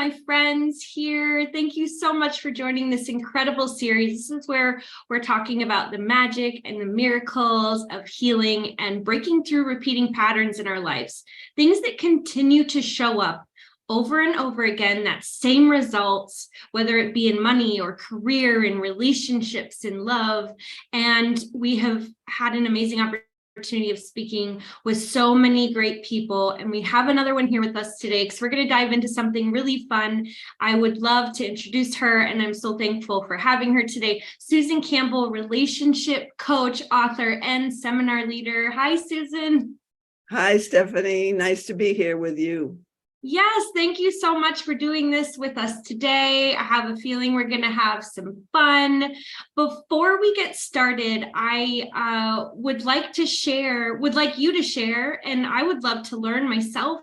my friends here. Thank you so much for joining this incredible series. This is where we're talking about the magic and the miracles of healing and breaking through repeating patterns in our lives, things that continue to show up over and over again, that same results, whether it be in money or career, in relationships, in love. And we have had an amazing opportunity of speaking with so many great people, and we have another one here with us today because we're going to dive into something really fun. I would love to introduce her, and I'm so thankful for having her today. Susan Campbell, relationship coach, author, and seminar leader. Hi, Susan. Hi, Stephanie. Nice to be here with you. Yes, thank you so much for doing this with us today. I have a feeling we're going to have some fun. Before we get started, I would like you to share, and I would love to learn myself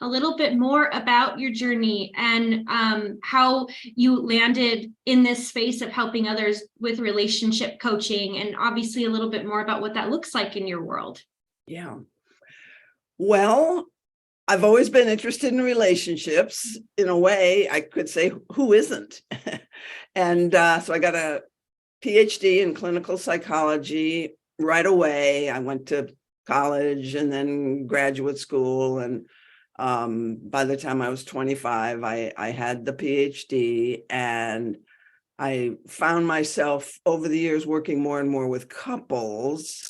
a little bit more about your journey and how you landed in this space of helping others with relationship coaching, and obviously a little bit more about what that looks like in your world. Yeah. Well, I've always been interested in relationships. In a way, I could say, who isn't? And so I got a PhD in clinical psychology right away. I went to college and then graduate school. And by the time I was 25, I had the PhD, and I found myself over the years working more and more with couples.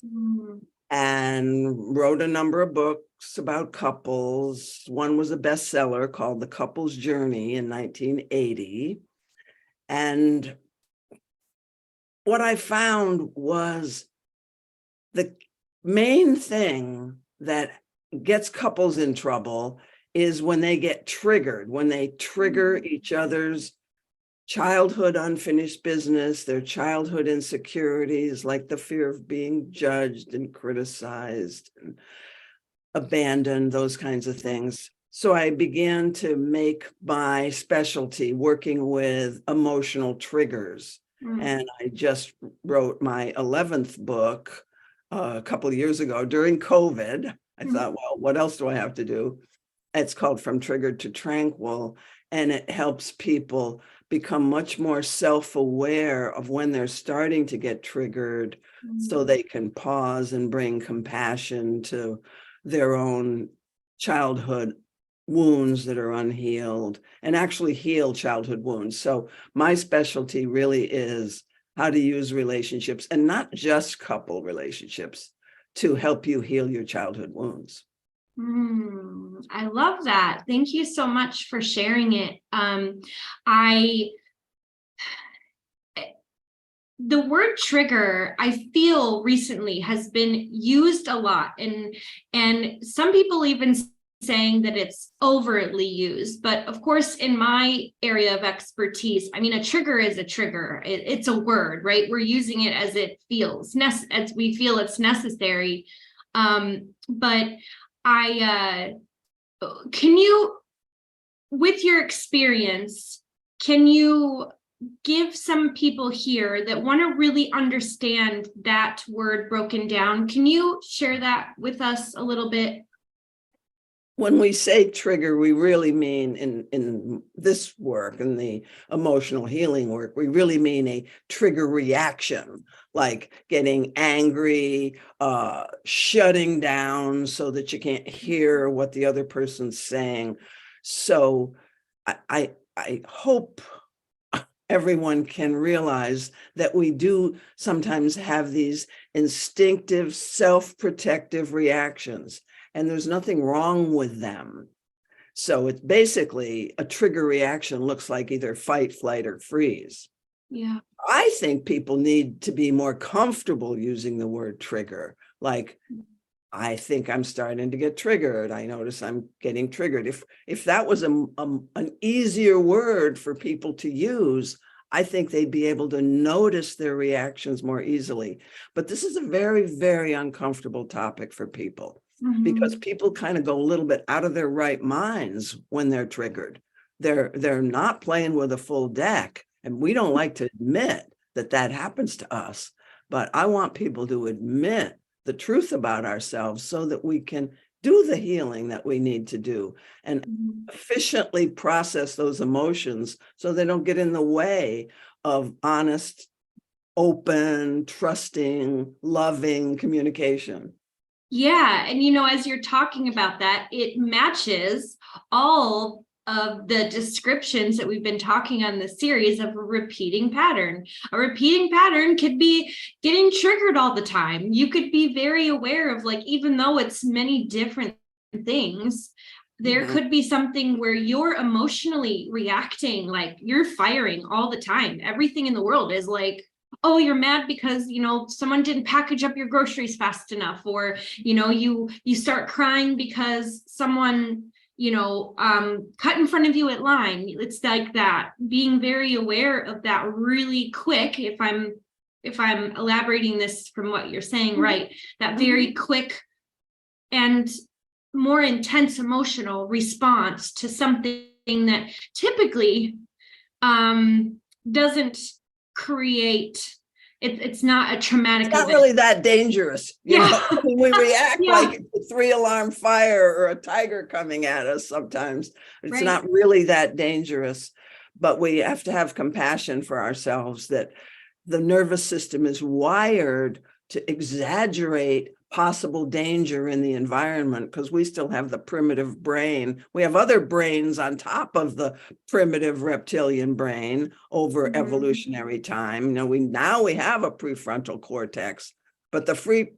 And wrote a number of books about couples. One was a bestseller called The Couple's Journey in 1980. And what I found was the main thing that gets couples in trouble is when they get triggered, when they trigger each other's childhood unfinished business, their childhood insecurities, like the fear of being judged and criticized and abandoned, those kinds of things. So I began to make my specialty working with emotional triggers. And I just wrote my 11th book a couple of years ago during COVID. I thought, well, what else do I have to do? It's called From Triggered to Tranquil, and it helps people become much more self-aware of when they're starting to get triggered, so they can pause and bring compassion to their own childhood wounds that are unhealed, and actually heal childhood wounds. So my specialty really is how to use relationships, and not just couple relationships, to help you heal your childhood wounds. I love that. Thank you so much for sharing it. The word trigger, I feel recently has been used a lot, and some people even saying that it's overtly used. But of course, in my area of expertise, I mean, a trigger is a trigger. It's a word, right? We're using it as it feels, as we feel it's necessary. But can you, with your experience, can you give some people here that want to really understand that word broken down? Can you share that with us a little bit? When we say trigger, we really mean in this work, in the emotional healing work, we really mean a trigger reaction, like getting angry, shutting down so that you can't hear what the other person's saying. So I hope everyone can realize that we do sometimes have these instinctive, self-protective reactions, and there's nothing wrong with them. So it's basically a trigger reaction looks like either fight, flight, or freeze. Yeah. I think people need to be more comfortable using the word trigger. Like, I think I'm starting to get triggered. I notice I'm getting triggered. If that was an easier word for people to use, I think they'd be able to notice their reactions more easily. But this is a very, very uncomfortable topic for people, because people kind of go a little bit out of their right minds when they're triggered. They're not playing with a full deck, and we don't like to admit that that happens to us. But I want people to admit the truth about ourselves so that we can do the healing that we need to do and Mhm. efficiently process those emotions so they don't get in the way of honest, open, trusting, loving communication. Yeah. And, as you're talking about that, it matches all of the descriptions that we've been talking on the series of a repeating pattern. A repeating pattern could be getting triggered all the time. You could be very aware of, like, even though it's many different things, there Mhm. could be something where you're emotionally reacting, like you're firing all the time. Everything in the world is like, oh, you're mad because someone didn't package up your groceries fast enough, or you start crying because someone cut in front of you at line. It's like that, being very aware of that really quick, if I'm elaborating this from what you're saying, right, that very quick and more intense emotional response to something that typically doesn't create it's not a traumatic It's not event. really that dangerous, Yeah. I mean, we react Yeah. like it's a 3-alarm fire or a tiger coming at us sometimes. It's Right. not really that dangerous, but we have to have compassion for ourselves that the nervous system is wired to exaggerate possible danger in the environment because we still have the primitive brain. We have other brains on top of the primitive reptilian brain over evolutionary time. Now we have a prefrontal cortex, but the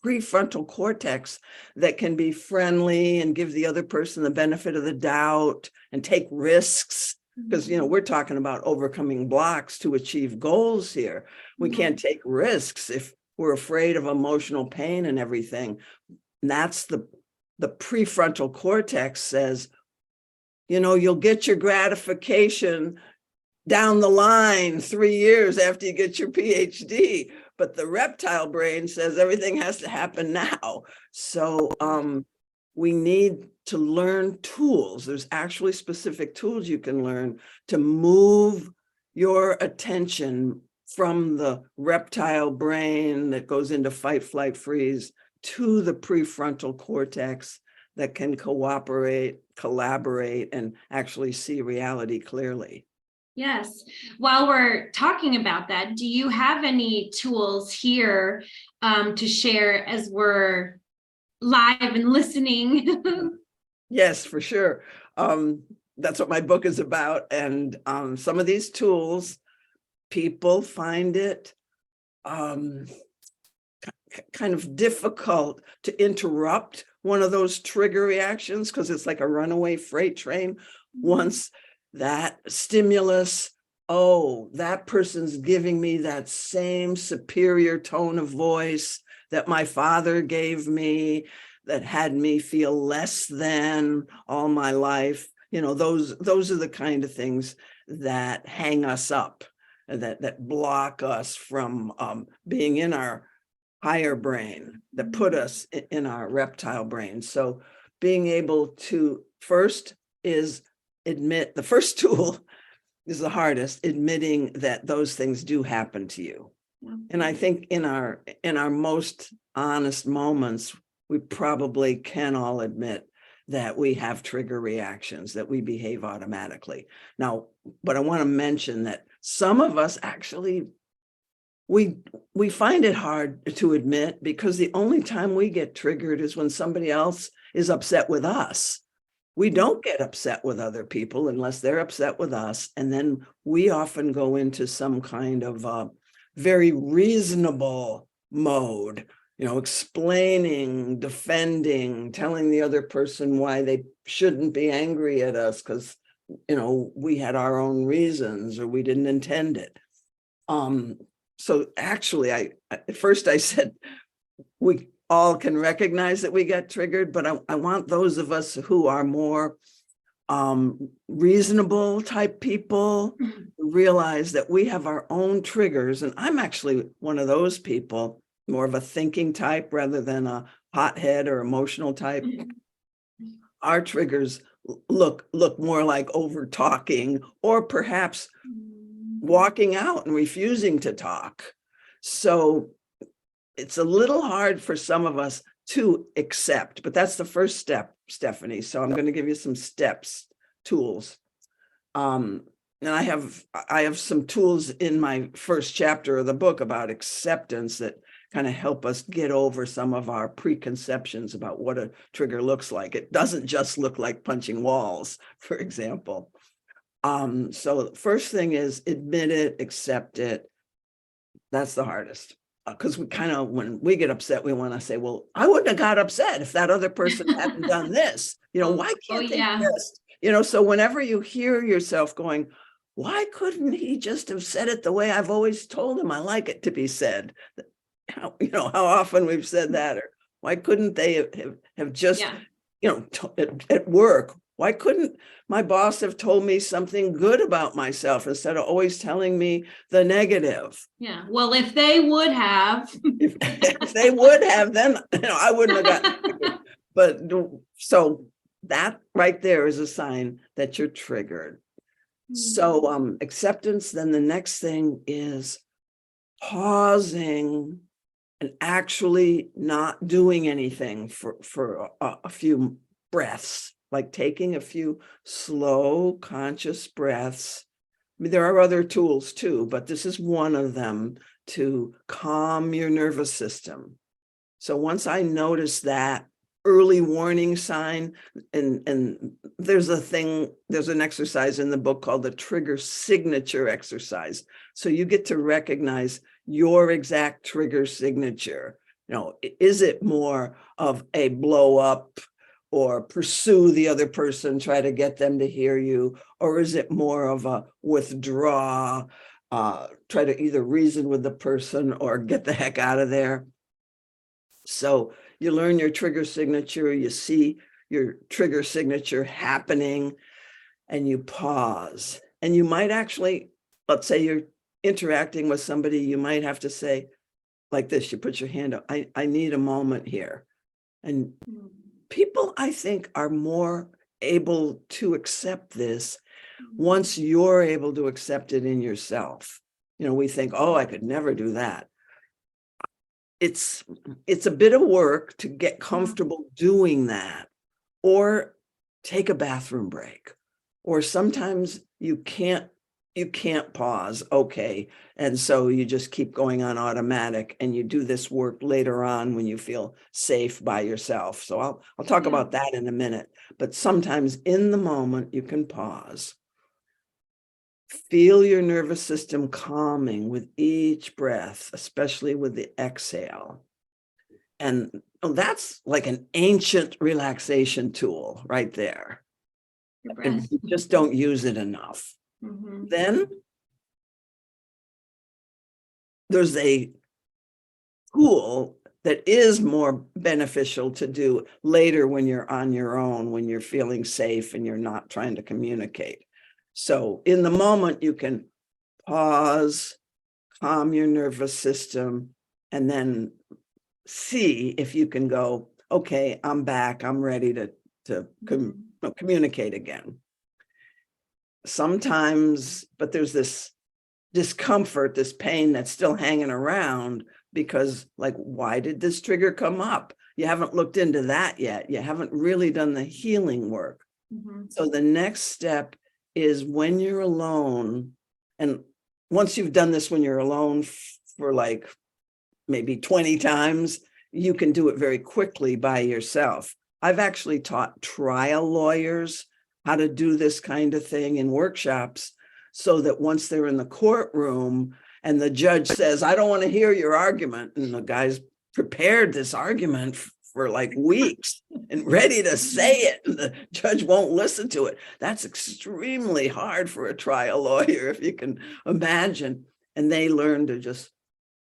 prefrontal cortex that can be friendly and give the other person the benefit of the doubt and take risks, because we're talking about overcoming blocks to achieve goals here. We can't take risks if we're afraid of emotional pain and everything. And that's the prefrontal cortex says, you'll get your gratification down the line 3 years after you get your PhD. But the reptile brain says everything has to happen now. So we need to learn tools. There's actually specific tools you can learn to move your attention from the reptile brain that goes into fight, flight, freeze to the prefrontal cortex that can cooperate, collaborate, and actually see reality clearly. Yes. While we're talking about that, do you have any tools here to share as we're live and listening? Yes, for sure. That's what my book is about. And some of these tools, people find it kind of difficult to interrupt one of those trigger reactions because it's like a runaway freight train. Once that stimulus, oh, that person's giving me that same superior tone of voice that my father gave me, that had me feel less than all my life. Those are the kind of things that hang us up, that block us from being in our higher brain, that put us in our reptile brain. So being able to first is admit, the first tool is the hardest, admitting that those things do happen to you. And I think in our most honest moments, we probably can all admit that we have trigger reactions, that we behave automatically. Now, but I want to mention that some of us actually, we find it hard to admit because the only time we get triggered is when somebody else is upset with us. We don't get upset with other people unless they're upset with us. And then we often go into some kind of very reasonable mode, explaining, defending, telling the other person why they shouldn't be angry at us because, we had our own reasons or we didn't intend it. So actually, at first I said, we all can recognize that we get triggered, but I want those of us who are more reasonable type people realize that we have our own triggers. And I'm actually one of those people, more of a thinking type rather than a hothead or emotional type. Our triggers look more like over talking or perhaps walking out and refusing to talk. So it's a little hard for some of us to accept, but that's the first step, Stephanie. So I'm going to give you some steps, tools. And I have some tools in my first chapter of the book about acceptance that kind of help us get over some of our preconceptions about what a trigger looks like. It doesn't just look like punching walls, for example. So the first thing is admit it, accept it. That's the hardest. Because we kind of, when we get upset, we want to say, well, I wouldn't have got upset if that other person hadn't done this. Why can't they just, so whenever you hear yourself going, why couldn't he just have said it the way I've always told him I like it to be said? How often we've said that, or why couldn't they have just, at work, why couldn't my boss have told me something good about myself instead of always telling me the negative? Yeah. Well, if they would have, if they would have, then I wouldn't have gotten triggered. But so that right there is a sign that you're triggered. So acceptance, then the next thing is pausing and actually not doing anything for a few breaths, like taking a few slow, conscious breaths. I mean, there are other tools too, but this is one of them to calm your nervous system. So once I notice that early warning sign, and there's an exercise in the book called the trigger signature exercise. So you get to recognize your exact trigger signature. Is it more of a blow up or pursue the other person, try to get them to hear you? Or is it more of a withdraw, try to either reason with the person or get the heck out of there? So you learn your trigger signature, you see your trigger signature happening, and you pause. And you might actually, let's say you're interacting with somebody, you might have to say like this, you put your hand up, I need a moment here. And people, I think, are more able to accept this once you're able to accept it in yourself. We think, oh, I could never do that. It's a bit of work to get comfortable doing that, or take a bathroom break, or sometimes you can't pause. Okay. And so you just keep going on automatic, and you do this work later on when you feel safe by yourself. So I'll talk about that in a minute, but sometimes in the moment you can pause. Feel your nervous system calming with each breath, especially with the exhale. And that's like an ancient relaxation tool right there. And you just don't use it enough. Then there's a tool that is more beneficial to do later when you're on your own, when you're feeling safe and you're not trying to communicate. So in the moment, you can pause, calm your nervous system, and then see if you can go, okay, I'm back. I'm ready to communicate again. Sometimes, but there's this discomfort, this pain that's still hanging around because, like, why did this trigger come up? You haven't looked into that yet. You haven't really done the healing work. So the next step is when you're alone, and once you've done this when you're alone for like maybe 20 times, you can do it very quickly by yourself. I've actually taught trial lawyers how to do this kind of thing in workshops, so that once they're in the courtroom and the judge says, I don't want to hear your argument, and the guy's prepared this argument for like weeks and ready to say it, and the judge won't listen to it. That's extremely hard for a trial lawyer, if you can imagine. And they learn to just,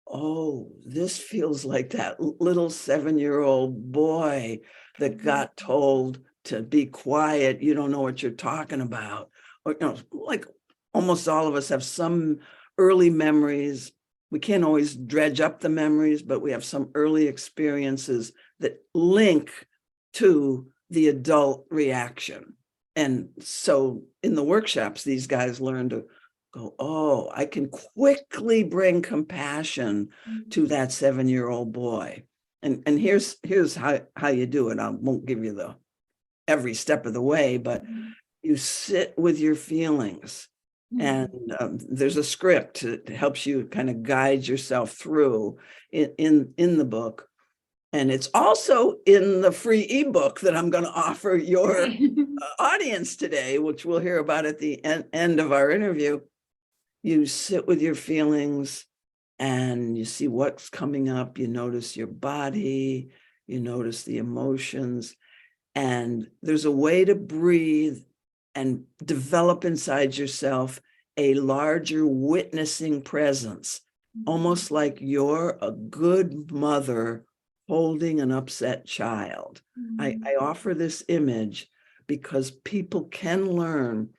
oh, this feels like that little 7-year-old boy that got told to be quiet. You don't know what you're talking about. Or, like almost all of us have some early memories. We can't always dredge up the memories, but we have some early experiences that link to the adult reaction. And so in the workshops, these guys learn to go, oh, I can quickly bring compassion to that 7-year-old boy. And here's how you do it. I won't give you the every step of the way, but you sit with your feelings. And there's a script that helps you kind of guide yourself through in the book. And it's also in the free ebook that I'm going to offer your audience today, which we'll hear about at the end of our interview. You sit with your feelings and you see what's coming up. You notice your body, you notice the emotions, and there's a way to breathe and develop inside yourself a larger witnessing presence, almost like you're a good mother holding an upset child. I offer this image because people can learn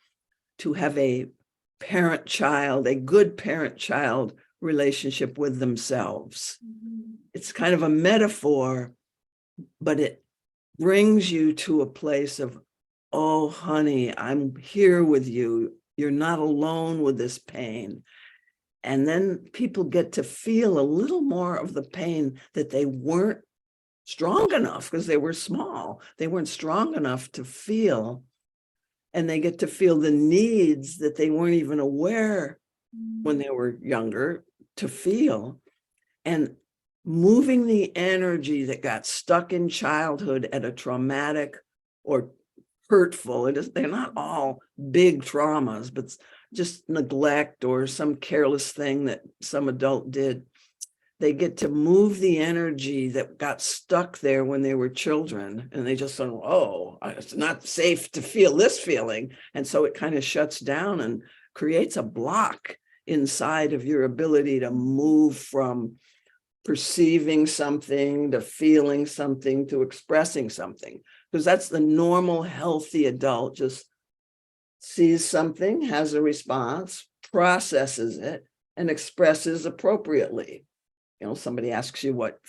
to have a good parent-child relationship with themselves. It's kind of a metaphor, but it brings you to a place of, oh, honey, I'm here with you. You're not alone with this pain. And then people get to feel a little more of the pain that they weren't strong enough because they were small. They weren't strong enough to feel. And they get to feel the needs that they weren't even aware when they were younger to feel. And moving the energy that got stuck in childhood at a traumatic or hurtful, they're not all big traumas, but just neglect or some careless thing that some adult did. They get to move the energy that got stuck there when they were children, and they just thought, oh, it's not safe to feel this feeling. And so it kind of shuts down and creates a block inside of your ability to move from perceiving something to feeling something to expressing something, because that's the normal healthy adult. Just sees something, has a response, processes it, and expresses appropriately. Somebody asks you what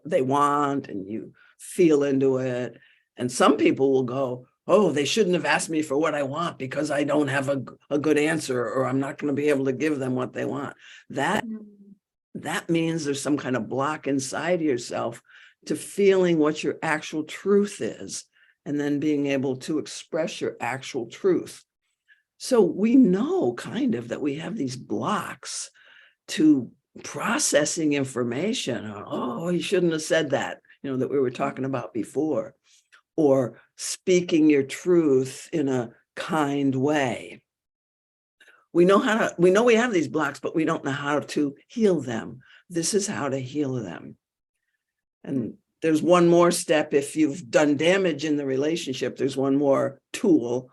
they want, and you feel into it. And some people will go, oh, they shouldn't have asked me for what I want because I don't have a good answer, or I'm not going to be able to give them what they want. That means there's some kind of block inside yourself to feeling what your actual truth is, and then being able to express your actual truth. So we know kind of that we have these blocks to processing information. Oh, he shouldn't have said that, that we were talking about before, or speaking your truth in a kind way. We know we have these blocks, but we don't know how to heal them. This is how to heal them. And there's one more step. If you've done damage in the relationship, there's one more tool,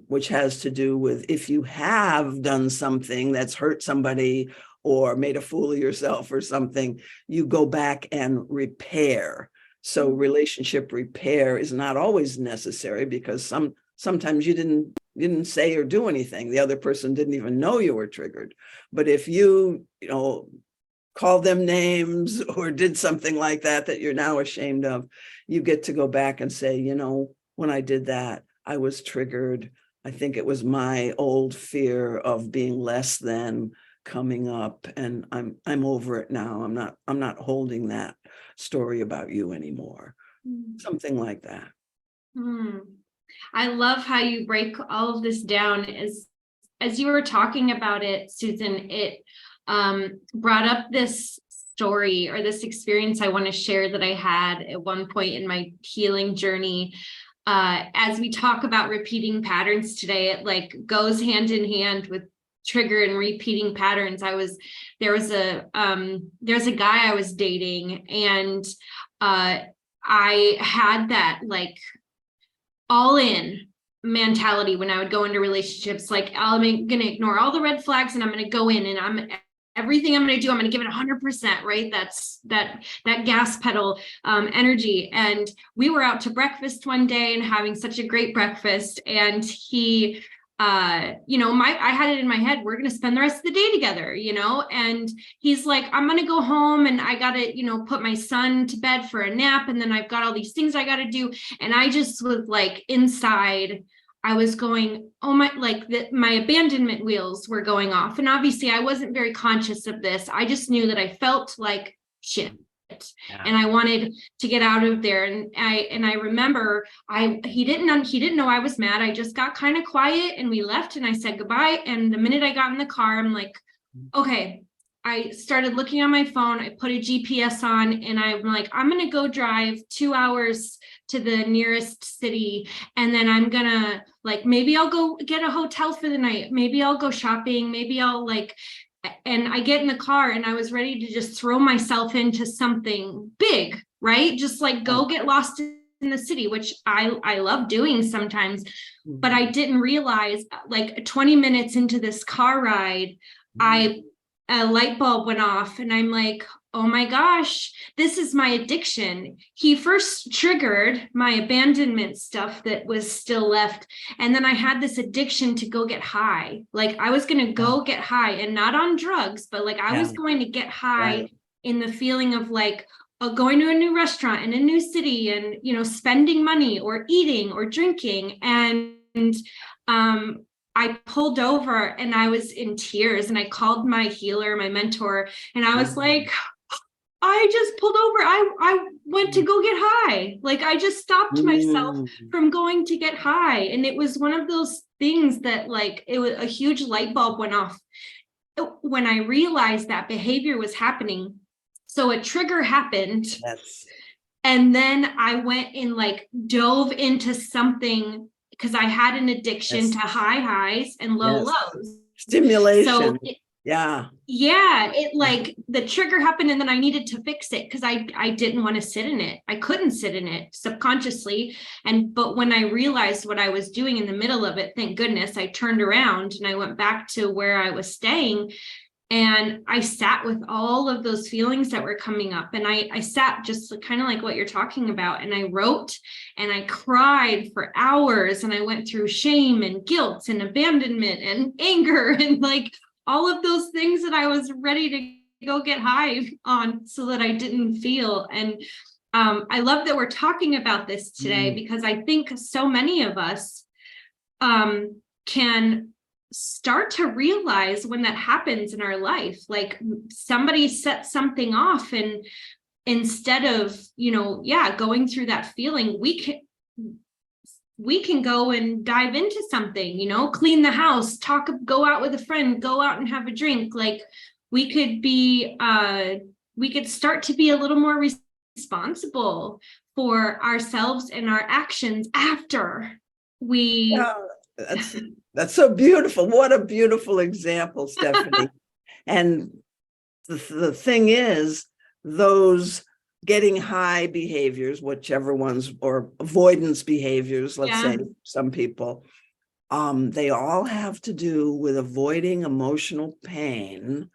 which has to do with if you have done something that's hurt somebody or made a fool of yourself or something, you go back and repair. So relationship repair is not always necessary, because sometimes you didn't say or do anything. The other person didn't even know you were triggered. But if you called them names or did something like that you're now ashamed of, you get to go back and say, when I did that, I was triggered. I think it was my old fear of being less than coming up, and I'm over it now. I'm not holding that story about you anymore. Something like that. I love how you break all of this down. As you were talking about it, Susan, it brought up this story or this experience I want to share that I had at one point in my healing journey. As we talk about repeating patterns today, it goes hand in hand with trigger and repeating patterns. There's a guy I was dating, and I had that all in mentality when I would go into relationships. I'm going to ignore all the red flags, and I'm going to go in, and everything I'm going to do, I'm going to give it 100%, right? That's that gas pedal energy. And we were out to breakfast one day and having such a great breakfast. And he, I had it in my head, we're going to spend the rest of the day together, and he's like, I'm going to go home and I got to, put my son to bed for a nap. And then I've got all these things I got to do. And I just was inside, I was going, oh my, my abandonment wheels were going off. And obviously I wasn't very conscious of this. I just knew that I felt shit. Yeah. And I wanted to get out of there. And I remember he didn't know I was mad. I just got kind of quiet and we left and I said goodbye. And the minute I got in the car, I'm like, okay. I started looking on my phone. I put a GPS on and I'm like, I'm going to go drive 2 hours to the nearest city. And then I'm going to like, maybe I'll go get a hotel for the night. Maybe I'll go shopping. Maybe I'll like, and I get in the car and I was ready to just throw myself into something big, right? Just like go get lost in the city, which I love doing sometimes, but I didn't realize like 20 minutes into this car ride, a light bulb went off and I'm like, oh my gosh, this is my addiction. He first triggered my abandonment stuff that was still left. And then I had this addiction to go get high. Like I was going to go get high and not on drugs, but like I was going to get high in the feeling of like, going to a new restaurant in a new city and, you know, spending money or eating or drinking. And, I pulled over and I was in tears and I called my healer, my mentor, and I was like, I just pulled over. I went to go get high. Like I just stopped myself from going to get high. And it was one of those things that like, it was a huge light bulb went off when I realized that behavior was happening. So a trigger happened. Yes. And then I went and like dove into something because I had an addiction to high highs and low lows. Stimulation. So it like the trigger happened and then I needed to fix it because I didn't want to sit in it. I couldn't sit in it subconsciously. But when I realized what I was doing in the middle of it, thank goodness, I turned around and I went back to where I was staying. And I sat with all of those feelings that were coming up. And I sat just kind of like what you're talking about. And I wrote and I cried for hours. And I went through shame and guilt and abandonment and anger and like all of those things that I was ready to go get high on so that I didn't feel. And I love that we're talking about this today because I think so many of us can start to realize when that happens in our life, like somebody sets something off and instead of, you know, going through that feeling, we can go and dive into something, you know, clean the house, go out with a friend, go out and have a drink. Like we could start to be a little more responsible for ourselves and our actions after we That's so beautiful. What a beautiful example, Stephanie. And the thing is, those getting high behaviors, whichever ones, or avoidance behaviors, let's say some people, they all have to do with avoiding emotional pain.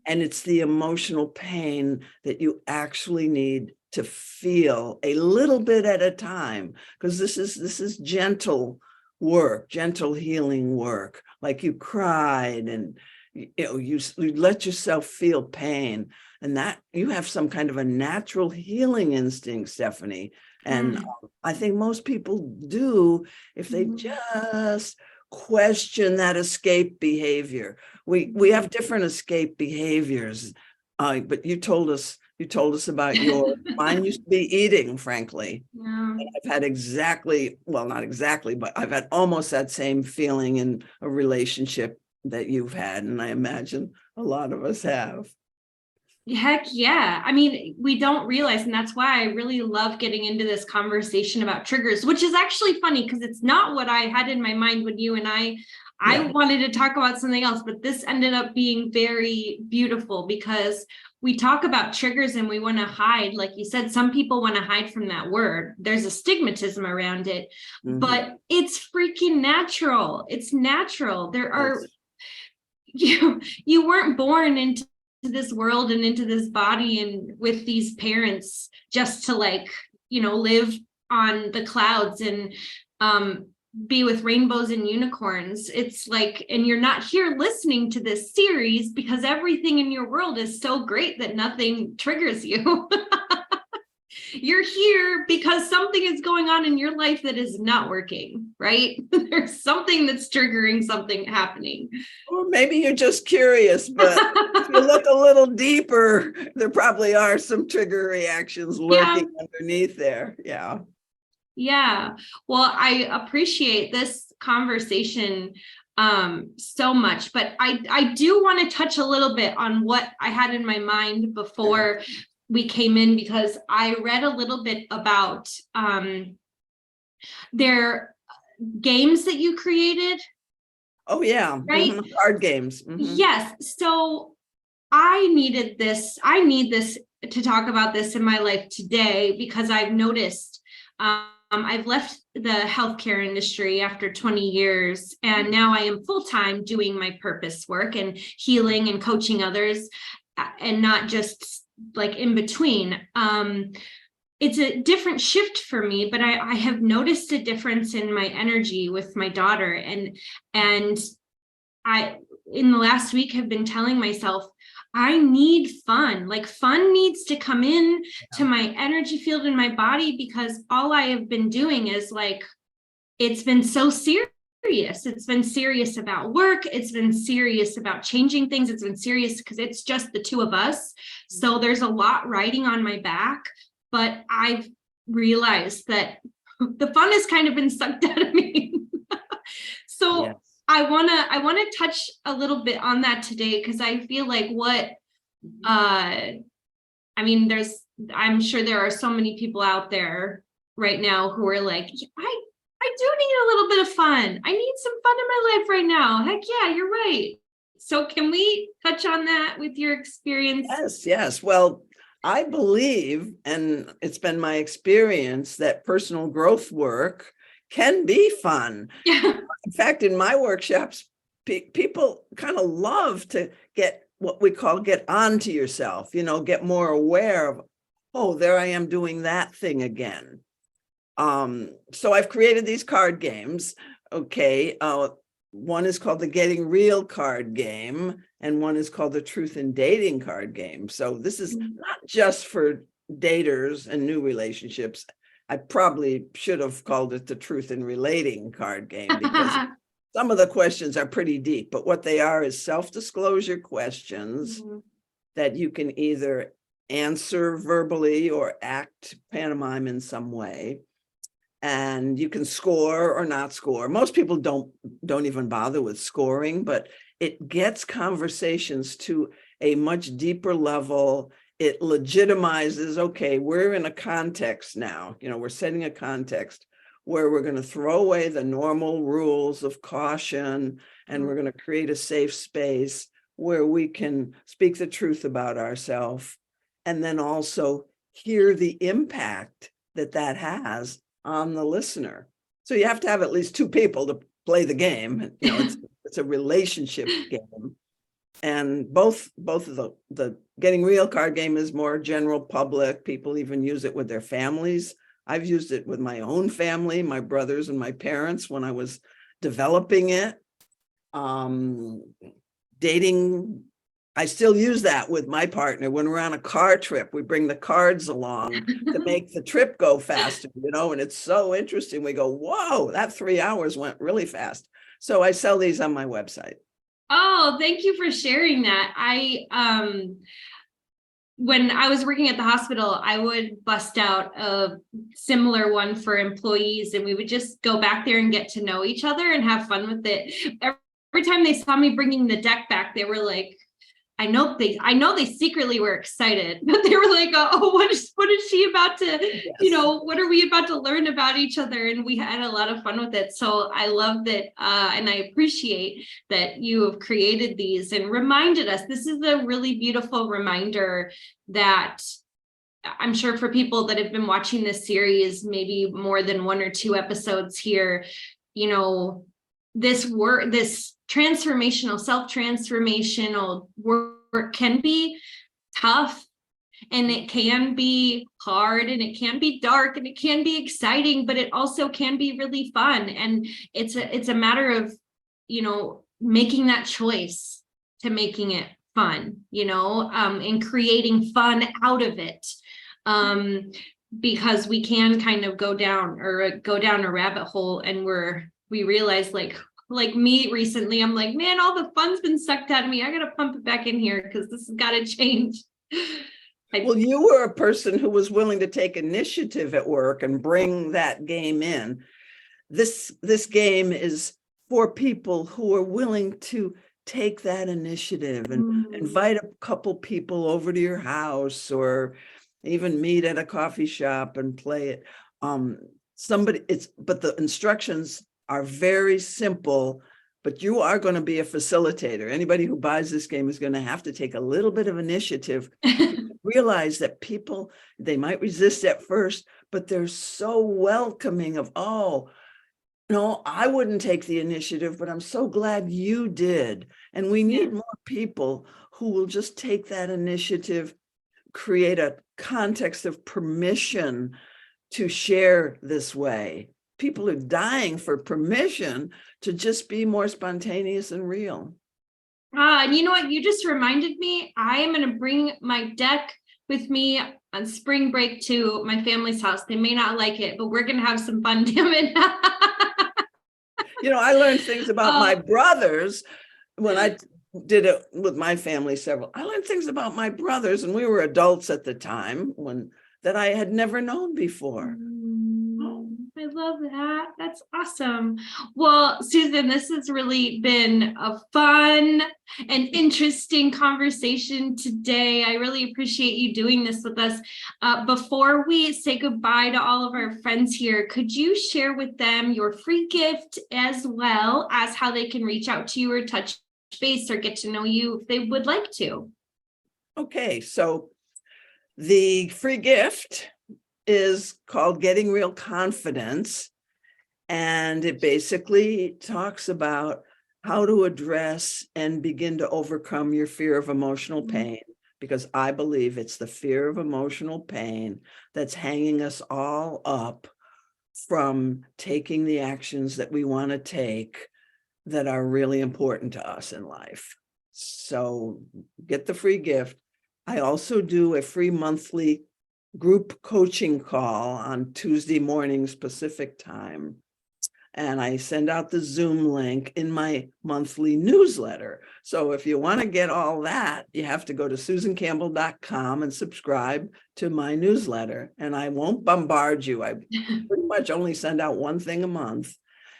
And it's the emotional pain that you actually need to feel a little bit at a time, because this is gentle work, gentle healing work. Like you cried and you let yourself feel pain, and that you have some kind of a natural healing instinct, Stephanie. And I think most people do if they just question that escape behavior. We have different escape behaviors, but you told us about yours. Mine used to be eating, frankly. And I've had not exactly, but I've had almost that same feeling in a relationship that you've had. And I imagine a lot of us have. Heck yeah. I mean, we don't realize, and that's why I really love getting into this conversation about triggers, which is actually funny because it's not what I had in my mind when you and I wanted to talk about something else, but this ended up being very beautiful because we talk about triggers and we want to hide. Like you said, some people want to hide from that word. There's a stigmatism around it, but it's freaking natural. It's natural. There are, you weren't born into this world and into this body and with these parents just to like, you know, live on the clouds and be with rainbows and unicorns. It's like, and you're not here listening to this series because everything in your world is so great that nothing triggers you. You're here because something is going on in your life that is not working, right? There's something that's triggering something happening. Or maybe you're just curious, but you look a little deeper, there probably are some trigger reactions lurking underneath there. Yeah. Yeah. Well, I appreciate this conversation so much, but I do want to touch a little bit on what I had in my mind before we came in, because I read a little bit about their games that you created. Oh yeah. Right. Card games. Yes. So I need this to talk about this in my life today, because I've noticed I've left the healthcare industry after 20 years, and now I am full-time doing my purpose work and healing and coaching others, and not just like in between. It's a different shift for me, but I have noticed a difference in my energy with my daughter, and I, in the last week, have been telling myself, I need fun. Like, fun needs to come in to my energy field in my body, because all I have been doing is like, it's been so serious. It's been serious about work. It's been serious about changing things. It's been serious because it's just the two of us. So there's a lot riding on my back, but I've realized that the fun has kind of been sucked out of me. So yes. I want to touch a little bit on that today, because I feel like I'm sure there are so many people out there right now who are like, I do need a little bit of fun. I need some fun in my life right now. Heck yeah, you're right. So can we touch on that with your experience? Yes. Well, I believe, and it's been my experience, that personal growth work can be fun. Yeah. In fact, in my workshops, people kind of love to get what we call get onto yourself, get more aware of, oh, there I am doing that thing again. So I've created these card games. Okay. One is called the Getting Real card game, and one is called the Truth in Dating card game. So this is not just for daters and new relationships. I probably should have called it the Truth in Relating card game, because some of the questions are pretty deep, but what they are is self-disclosure questions that you can either answer verbally or act pantomime in some way. And you can score or not score. Most people don't even bother with scoring, but it gets conversations to a much deeper level. It legitimizes, okay, we're in a context now, we're setting a context where we're going to throw away the normal rules of caution, and we're going to create a safe space where we can speak the truth about ourselves, and then also hear the impact that has on the listener. So you have to have at least two people to play the game. It's a relationship game. And both of the Getting Real card game is more general public. People even use it with their families. I've used it with my own family, my brothers and my parents, when I was developing it. Dating, I still use that with my partner. When we're on a car trip, we bring the cards along to make the trip go faster, and it's so interesting. We go, whoa, that 3 hours went really fast. So I sell these on my website. Oh, thank you for sharing that. When I was working at the hospital, I would bust out a similar one for employees, and we would just go back there and get to know each other and have fun with it. Every time they saw me bringing the deck back, they were like, I know they secretly were excited, but they were like, oh, what is she about to, yes. What are we about to learn about each other? And we had a lot of fun with it. So I love that. And I appreciate that you have created these and reminded us. This is a really beautiful reminder that I'm sure for people that have been watching this series, maybe more than 1 or 2 episodes here, this work, this transformational, self-transformational work can be tough, and it can be hard, and it can be dark, and it can be exciting, but it also can be really fun. And it's a matter of, making that choice to making it fun, and creating fun out of it. Because we can kind of go down a rabbit hole, and we realize, like, like me recently. I'm like, man, all the fun's been sucked out of me. I got to pump it back in here because this has got to change. Well, you were a person who was willing to take initiative at work and bring that game in. This game is for people who are willing to take that initiative and invite a couple people over to your house, or even meet at a coffee shop and play it. But the instructions are very simple, but you are going to be a facilitator. Anybody who buys this game is going to have to take a little bit of initiative. Realize that people, they might resist at first, but they're so welcoming of, oh, no, I wouldn't take the initiative, but I'm so glad you did. And we need more people who will just take that initiative, create a context of permission to share this way. People are dying for permission to just be more spontaneous and real. And you know what? You just reminded me, I am going to bring my deck with me on spring break to my family's house. They may not like it, but we're going to have some fun doing it. I learned things about my brothers when I did it with my family I learned things about my brothers, and we were adults at the time, that I had never known before. I love that. That's awesome. Well, Susan, this has really been a fun and interesting conversation today. I really appreciate you doing this with us. Before we say goodbye to all of our friends here, could you share with them your free gift, as well as how they can reach out to you or touch base or get to know you if they would like to? Okay, so the free gift is called Getting Real Confidence. And it basically talks about how to address and begin to overcome your fear of emotional pain, because I believe it's the fear of emotional pain that's hanging us all up from taking the actions that we want to take that are really important to us in life. So get the free gift. I also do a free monthly group coaching call on Tuesday mornings Pacific time. And I send out the Zoom link in my monthly newsletter. So if you want to get all that, you have to go to susancampbell.com and subscribe to my newsletter. And I won't bombard you. I pretty much only send out one thing a month.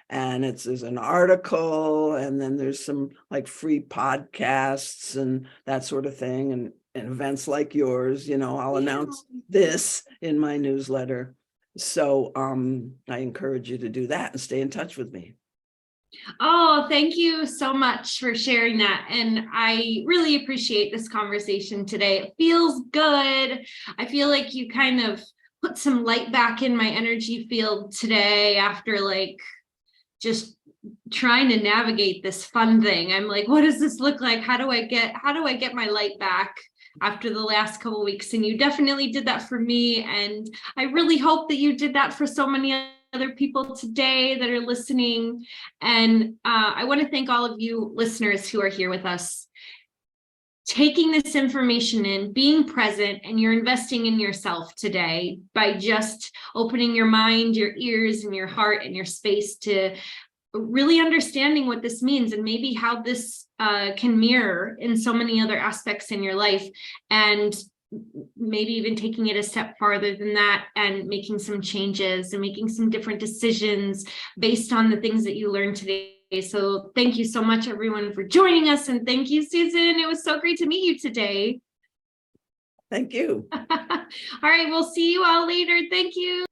And there's an article, and then there's some like free podcasts and that sort of thing. And events like yours, I'll announce this in my newsletter. So I encourage you to do that and stay in touch with me. Oh, thank you so much for sharing that. And I really appreciate this conversation today. It feels good. I feel like you kind of put some light back in my energy field today after just trying to navigate this fun thing. I'm like, what does this look like? How do I get my light back after the last couple of weeks? And you definitely did that for me. And I really hope that you did that for so many other people today that are listening. And I want to thank all of you listeners who are here with us, taking this information in, being present, and you're investing in yourself today by just opening your mind, your ears, and your heart and your space to really understanding what this means and maybe how this can mirror in so many other aspects in your life, and maybe even taking it a step farther than that and making some changes and making some different decisions based on the things that you learned today. So thank you so much, everyone, for joining us. And thank you, Susan. It was so great to meet you today. Thank you. All right, we'll see you all later. Thank you.